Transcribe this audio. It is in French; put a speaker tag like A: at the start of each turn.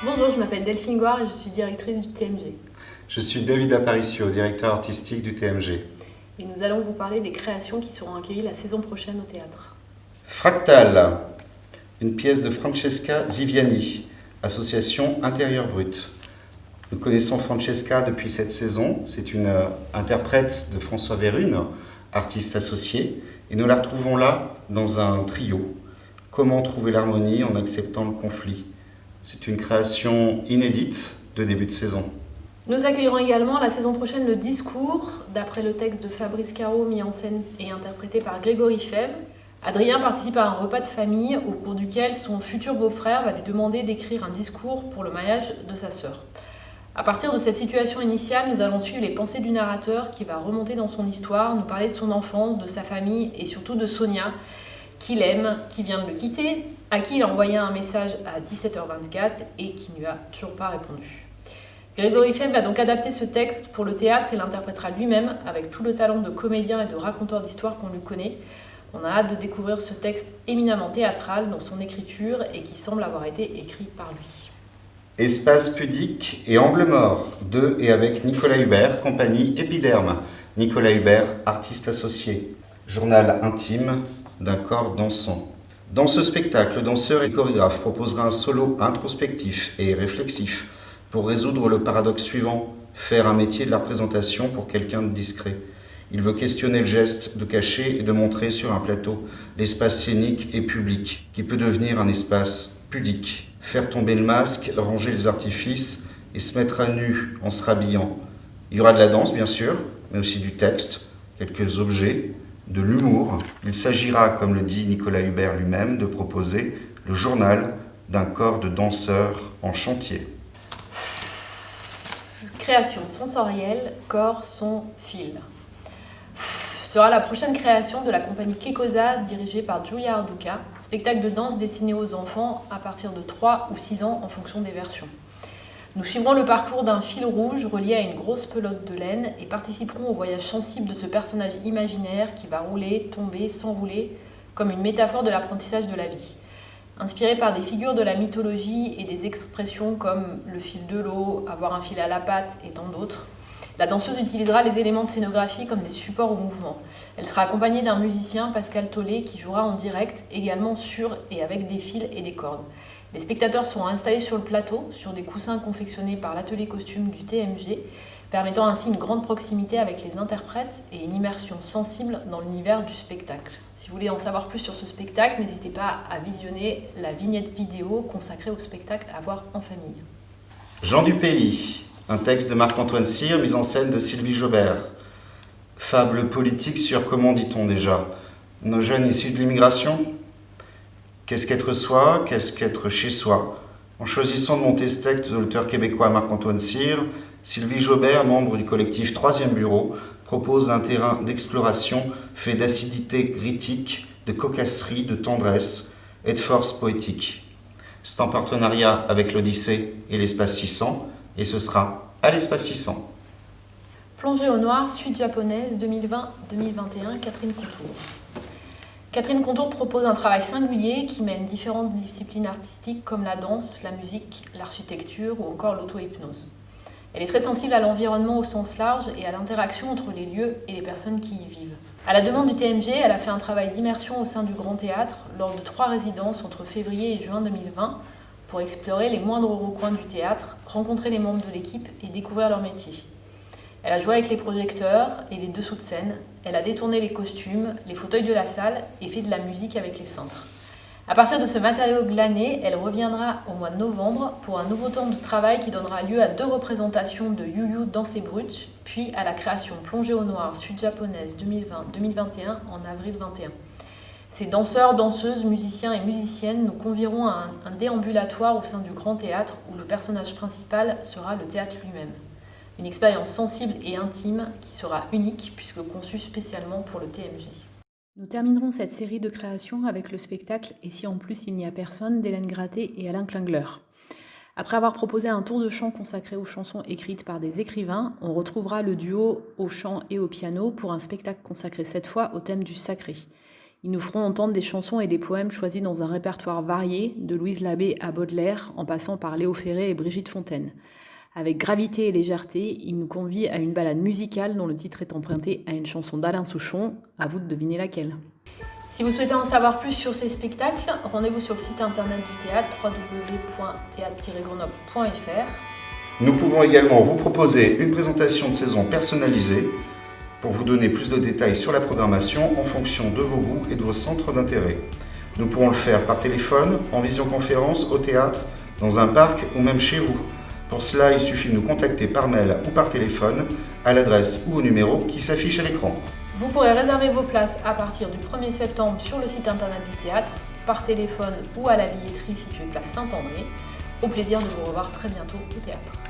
A: Bonjour, je m'appelle Delphine Goire et je suis directrice du TMG.
B: Je suis David Aparicio, directeur artistique du TMG.
A: Et nous allons vous parler des créations qui seront accueillies la saison prochaine au théâtre.
B: Fractal, une pièce de Francesca Ziviani, association Intérieur Brut. Nous connaissons Francesca depuis cette saison. C'est une interprète de François Vérune, artiste associé, et nous la retrouvons là dans un trio. Comment trouver l'harmonie en acceptant le conflit? C'est une création inédite de début de saison.
A: Nous accueillerons également la saison prochaine le discours, d'après le texte de Fabrice Caro, mis en scène et interprété par Grégory Febvre. Adrien participe à un repas de famille au cours duquel son futur beau-frère va lui demander d'écrire un discours pour le mariage de sa sœur. À partir de cette situation initiale, nous allons suivre les pensées du narrateur qui va remonter dans son histoire, nous parler de son enfance, de sa famille et surtout de Sonia, qu'il aime, qui vient de le quitter, à qui il a envoyé un message à 17h24 et qui ne lui a toujours pas répondu. Grégory Febvre a donc adapté ce texte pour le théâtre et l'interprétera lui-même avec tout le talent de comédien et de raconteur d'histoire qu'on lui connaît. On a hâte de découvrir ce texte éminemment théâtral dans son écriture et qui semble avoir été écrit par lui.
B: Espace pudique et angle mort, de et avec Nicolas Hubert, compagnie Épiderme. Nicolas Hubert, artiste associé. Journal intime d'un corps dansant. Dans ce spectacle, le danseur et chorégraphe proposera un solo introspectif et réflexif pour résoudre le paradoxe suivant, faire un métier de la représentation pour quelqu'un de discret. Il veut questionner le geste de cacher et de montrer sur un plateau l'espace scénique et public, qui peut devenir un espace pudique. Faire tomber le masque, ranger les artifices et se mettre à nu en se rhabillant. Il y aura de la danse, bien sûr, mais aussi du texte, quelques objets, de l'humour. Il s'agira, comme le dit Nicolas Hubert lui-même, de proposer le journal d'un corps de danseur en chantier.
A: Création sensorielle, corps, son, fil. Sera la prochaine création de la compagnie Kekosa, dirigée par Giulia Arduca, spectacle de danse destiné aux enfants à partir de 3 ou 6 ans en fonction des versions. Nous suivrons le parcours d'un fil rouge relié à une grosse pelote de laine et participerons au voyage sensible de ce personnage imaginaire qui va rouler, tomber, s'enrouler, comme une métaphore de l'apprentissage de la vie. Inspiré par des figures de la mythologie et des expressions comme le fil de l'eau, avoir un fil à la patte et tant d'autres, la danseuse utilisera les éléments de scénographie comme des supports au mouvement. Elle sera accompagnée d'un musicien, Pascal Tollet, qui jouera en direct, également sur et avec des fils et des cordes. Les spectateurs seront installés sur le plateau, sur des coussins confectionnés par l'atelier costume du TMG, permettant ainsi une grande proximité avec les interprètes et une immersion sensible dans l'univers du spectacle. Si vous voulez en savoir plus sur ce spectacle, n'hésitez pas à visionner la vignette vidéo consacrée au spectacle à voir en famille.
B: Jean du Pays, un texte de Marc-Antoine Cyr, mise en scène de Sylvie Jobert. Fable politique sur, comment dit-on déjà, nos jeunes issus de l'immigration. Qu'est-ce qu'être soi? Qu'est-ce qu'être chez soi? En choisissant de monter ce texte de l'auteur québécois Marc-Antoine Cyr, Sylvie Jobert, membre du collectif 3e Bureau, propose un terrain d'exploration fait d'acidité critique, de cocasserie, de tendresse et de force poétique. C'est en partenariat avec l'Odyssée et l'Espace 600, et ce sera à l'Espace 600.
A: Plongée au noir, suite japonaise 2020-2021, Catherine Contour. Catherine Contour propose un travail singulier qui mêle différentes disciplines artistiques comme la danse, la musique, l'architecture ou encore l'auto-hypnose. Elle est très sensible à l'environnement au sens large et à l'interaction entre les lieux et les personnes qui y vivent. À la demande du TMG, elle a fait un travail d'immersion au sein du Grand Théâtre lors de 3 résidences entre février et juin 2020 pour explorer les moindres recoins du théâtre, rencontrer les membres de l'équipe et découvrir leur métier. Elle a joué avec les projecteurs et les dessous de scène, elle a détourné les costumes, les fauteuils de la salle et fait de la musique avec les cintres. À partir de ce matériau glané, elle reviendra au mois de novembre pour un nouveau temps de travail qui donnera lieu à 2 représentations de Yu Yu Dansez Brut, puis à la création Plongée au noir suite japonaise 2020-2021 en avril 2021. Ces danseurs, danseuses, musiciens et musiciennes nous convieront à un déambulatoire au sein du Grand Théâtre où le personnage principal sera le théâtre lui-même. Une expérience sensible et intime qui sera unique puisque conçue spécialement pour le TMG. Nous terminerons cette série de créations avec le spectacle « Et si en plus il n'y a personne » d'Hélène Gratté et Alain Klingler. Après avoir proposé un tour de chant consacré aux chansons écrites par des écrivains, on retrouvera le duo au chant et au piano pour un spectacle consacré cette fois au thème du sacré. Ils nous feront entendre des chansons et des poèmes choisis dans un répertoire varié, de Louise Labbé à Baudelaire, en passant par Léo Ferré et Brigitte Fontaine. Avec gravité et légèreté, il nous convie à une balade musicale dont le titre est emprunté à une chanson d'Alain Souchon. À vous de deviner laquelle. Si vous souhaitez en savoir plus sur ces spectacles, rendez-vous sur le site internet du théâtre www.théâtre-grenoble.fr.
B: Nous pouvons également vous proposer une présentation de saison personnalisée pour vous donner plus de détails sur la programmation en fonction de vos goûts et de vos centres d'intérêt. Nous pourrons le faire par téléphone, en visioconférence, au théâtre, dans un parc ou même chez vous. Pour cela, il suffit de nous contacter par mail ou par téléphone à l'adresse ou au numéro qui s'affiche à l'écran.
A: Vous pourrez réserver vos places à partir du 1er septembre sur le site internet du théâtre, par téléphone ou à la billetterie située place Saint-André. Au plaisir de vous revoir très bientôt au théâtre.